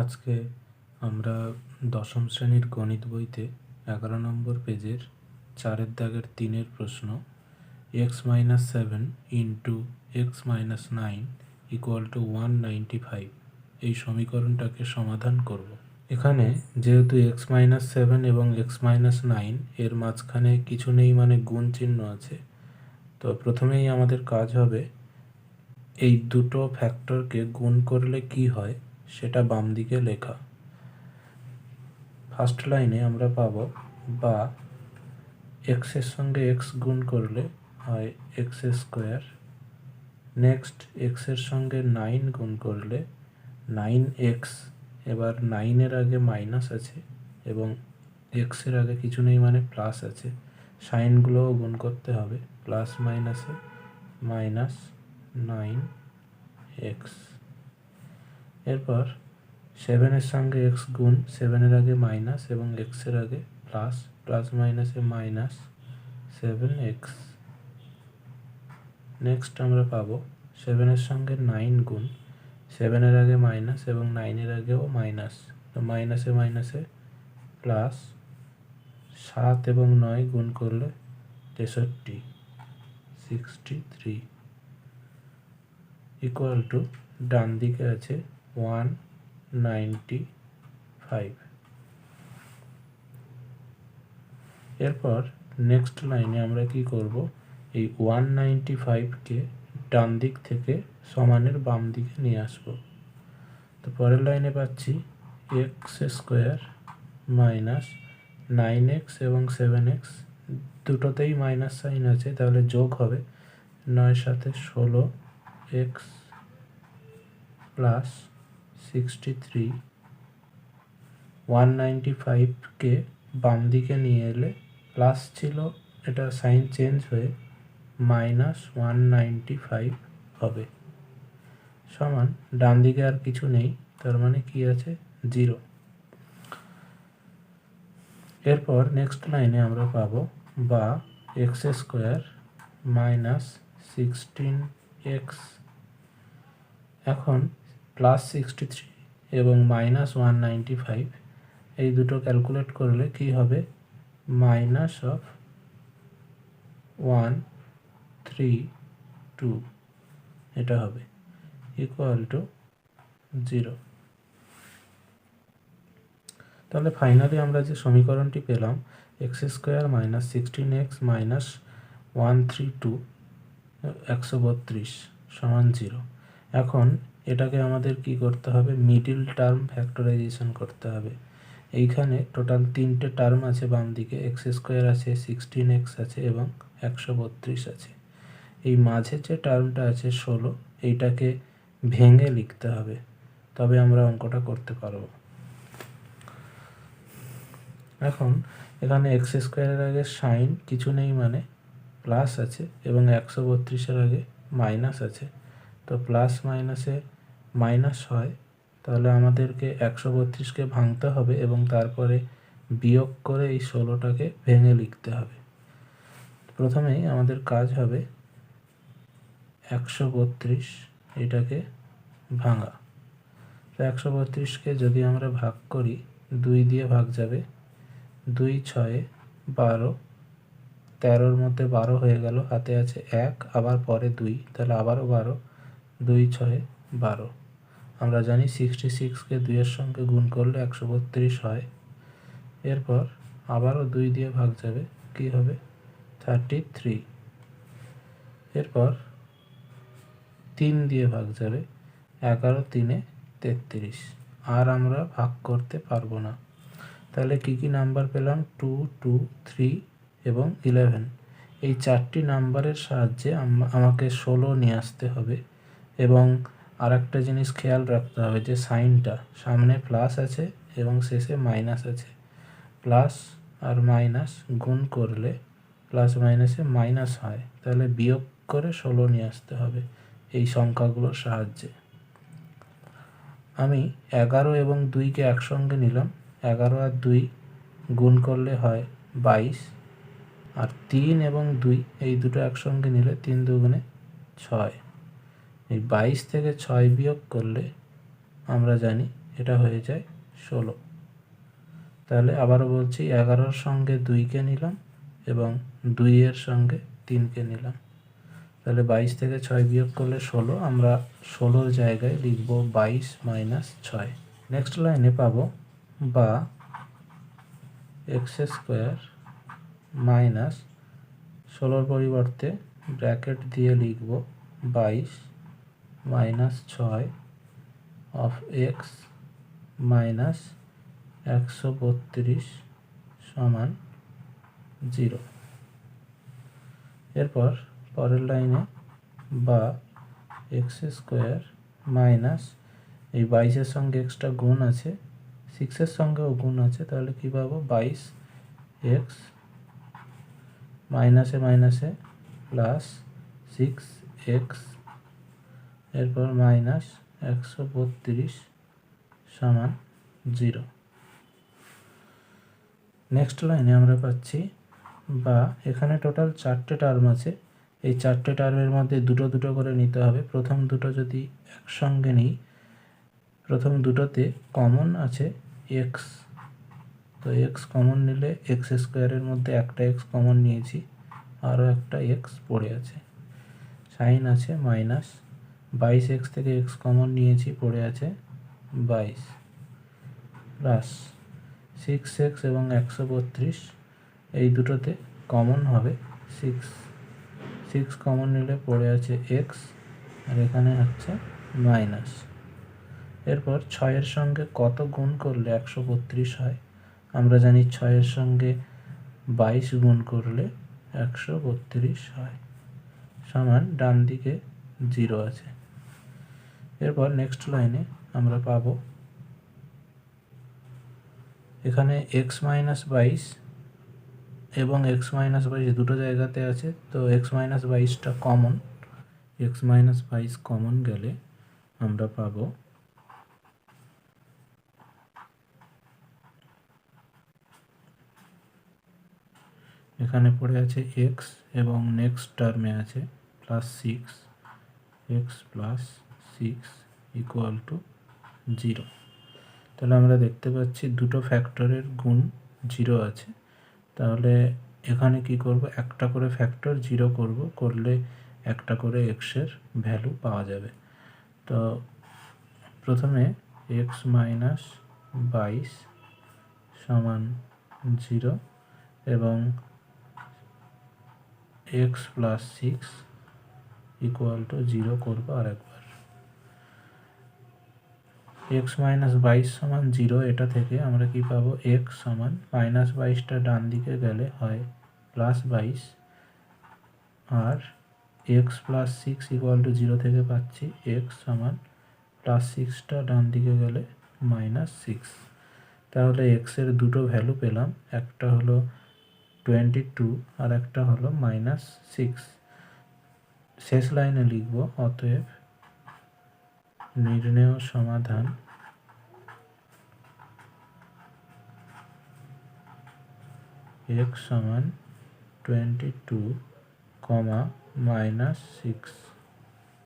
আজকে আমরা দশম শ্রেণীর গণিত বইতে 11 নম্বর পেজের 4-এর দাগের 3-এর প্রশ্ন x-7 into x-9 equal to 195 এই সমীকরণটাকে সমাধান করব। এখানে যেহেতু x-7 এবং x-9 এর মাঝখানে কিছু নেই, মানে গুণ চিহ্ন আছে, তো প্রথমেই আমাদের কাজ হবে এই দুটো ফ্যাক্টরকে গুণ করলে কি হয় সেটা বাম দিকে লেখা। ফার্স্ট লাইনে আমরা পাবো বা এক্স এর সঙ্গে এক্স গুণ করলে হয় এক্স স্কোয়ার। নেক্সট এক্স এর সঙ্গে 9 গুণ করলে 9x। এবার 9-এর আগে মাইনাস আছে এবং এক্স এর আগে কিছু নেই, মানে প্লাস আছে। সাইনগুলোও গুণ করতে হবে, প্লাস মাইনাসে মাইনাস 9x। এরপর 7-এর সঙ্গে এক্স গুণ, 7-এর আগে মাইনাস এবং এক্সের আগে প্লাস, প্লাস মাইনাসে মাইনাস 7x। নেক্সট আমরা পাবো 7-এর সঙ্গে 9 গুণ, 7-এর আগে মাইনাস এবং 9-এর আগেও মাইনাস, তো মাইনাসে মাইনাসে প্লাস 7 এবং 9 গুণ করলে 63, 63 ইকুয়াল টু ডান দিকে আছে 195। এরপর নেক্সট লাইনে আমরা কি করব, এই 195কে ডান দিক থেকে সমানের বাম দিকে নিয়ে আসব। তো পরের লাইনে পাচ্ছি এক্স স্কোয়ার মাইনাস 9x এবং 7x, দুটোতেই মাইনাস সাইন আছে, তাহলে যোগ হবে 9 সাথে 16x প্লাস 63। 195কে বাম দিকে নিয়ে এলে প্লাস ছিল, এটা সাইন চেঞ্জ হয়ে মাইনাস 195 হবে, সমান ডান দিকে আর কিছু নেই, তার মানে কি আছে 0। এরপর নেক্সট লাইনে আমরা পাবো বা এক্স স্কোয়ার মাইনাস 16x। এখন প্লাস 63 এবং মাইনাস 195 এই দুটো ক্যালকুলেট করলে কি হবে, মাইনাস অফ 132 এটা হবে, ইকুয়াল টু 0। তাহলে ফাইনালি আমরা যে সমীকরণটি পেলাম x square minus 16x minus 132 132 সমান 0। এখন এটাকে আমাদের কি করতে হবে, মিডিল টার্ম ফ্যাক্টরাইজেশন করতে হবে। এইখানে টোটাল 3টে টার্ম আছে বাম দিকে, এক্স স্কোয়ার আছে, 16x আছে এবং 132 আছে। এই মাঝে যে টার্মটা আছে 16, এইটাকে ভেঙে লিখতে হবে, তবে আমরা অঙ্কটা করতে পারবো। এখন এখানে এক্স স্কোয়ারের আগে সাইন কিছু নেই, মানে প্লাস আছে এবং 132-এর আগে মাইনাস আছে, তো প্লাস মাইনাসে মাইনাস হয়, তাহলে আমাদেরকে 132কে ভাঙতে হবে এবং তারপরে বিয়োগ করে এই 16টাকে ভেঙে লিখতে হবে। প্রথমেই আমাদের কাজ হবে 132 এটাকে ভাঙা। তো 132কে যদি আমরা ভাগ করি, 2 দিয়ে ভাগ যাবে, 2 6 12, 13-র মধ্যে 12 হয়ে গেল, হাতে আছে 1, আবার পরে 2, তাহলে আবারও 12, 2 6 12। আমরা জানি 66কে 2-এর সঙ্গে গুণ করলে 132 হয়। এরপর আবারও 2 দিয়ে ভাগ যাবে, কি হবে 33। এরপর 3 দিয়ে ভাগ যাবে, 11 3-এ 33। আর আমরা ভাগ করতে পারবো না। তাহলে কি কি নাম্বার পেলাম, 2 2 3 এবং 11। এই 4টি নাম্বারের সাহায্যে আমাকে 16 নিয়ে আসতে হবে। এবং আর একটা জিনিস খেয়াল রাখতে হবে যে সাইনটা সামনে প্লাস আছে এবং শেষে মাইনাস আছে। প্লাস আর মাইনাস গুণ করলে প্লাস মাইনাসে মাইনাস হয়, তাহলে বিয়োগ করে 16 নিয়ে আসতে হবে এই সংখ্যাগুলোর সাহায্যে। আমি 11 এবং 2কে একসঙ্গে নিলাম, 11 আর 2 গুণ করলে হয় 22, আর 3 এবং 2 এই দুটো একসঙ্গে নিলে 3 দুগুণে 6। এই 22 থেকে 6 বিয়োগ করলে আমরা জানি এটা হয়ে যায় 16। তাহলে আবারও বলছি, 11-র সঙ্গে 2কে নিলাম এবং 2-এর সঙ্গে 3কে নিলাম। তাহলে 22 থেকে 6 বিয়োগ করলে 16, আমরা 16-র জায়গায় লিখব 22 - 6। নেক্সট লাইনে পাবো বা x² মাইনাস 16-র পরিবর্তে ব্র্যাকেট দিয়ে লিখব 22 - 6 অফ x মাইনাস 132 সমান 0। এরপর পরের লাইনে বা x² মাইনাস এই 22-এর সঙ্গে এক্সট্রা গুণ আছে, 6-এর সঙ্গেও গুণ আছে, তাহলে কী পাবো 22x মাইনাসে মাইনাসে প্লাস 6x এরপর মাইনাস 132 সমান 0। নেক্সট লাইনে আমরা পাচ্ছি বা এখানে টোটাল 4টে টার্ম আছে, এই 4টে টার্মের মধ্যে দুটো দুটো করে নিতে হবে। প্রথম দুটো যদি একসঙ্গে নিই, প্রথম দুটোতে কমন আছে x, তো x কমন নিলে x² মধ্যে একটা x কমন নিয়েছি, আরও একটা x পড়ে আছে। সাইন আছে মাইনাস 22x থেকে x কমন নিয়েছি, পড়ে আছে 22 প্লাস 6x এবং 132 এই দুটোতে কমন হবে 6 কমন নিলে পড়ে আছে x আর এখানে হচ্ছে মাইনাস। এরপর 6-এর সঙ্গে কত গুণ করলে 132 হয়? আমরা জানি 6-এর সঙ্গে 22 গুণ করলে 132 হয়, সমান ডান দিকে 0 আছে। এরপর নেক্সট লাইনে আমরা পাবো এখানে x - 22 এবং x - 22 দুটো জায়গাতে আছে, তো x - 22টা কমন, x - 22 কমন গেলে আমরা পাবো এখানে পড়ে আছে x এবং নেক্সট টার্মে আছে plus 6x plus 6 equal to 0। তাহলে আমরা দেখতে পাচ্ছি দুটো ফ্যাক্টরের গুণ 0 আছে। তাহলে এখানে কি করব, একটা করে ফ্যাক্টর 0 করব, করলে একটা করে x-এর ভ্যালু পাওয়া যাবে। তো প্রথমে x - 22 সমান 0 এবং x প্লাস 6 ইকুয়াল টু 0 করবো আরেকবার। x - 22 সমান 0, এটা থেকে আমরা কি পাবো, x সমান -22টা ডান দিকে গেলে হয় +22 আর x প্লাস 6 ইকুয়াল টু 0 থেকে পাচ্ছি x সমান +6টা ডান দিকে গেলে -6। তাহলে x এর দুটো ভ্যালু পেলাম, একটা হলো 22 আর একটা হলো -6। শেষ লাইনে লিখব অতএব নির্ণেয় সমাধান x সমান 22, -6।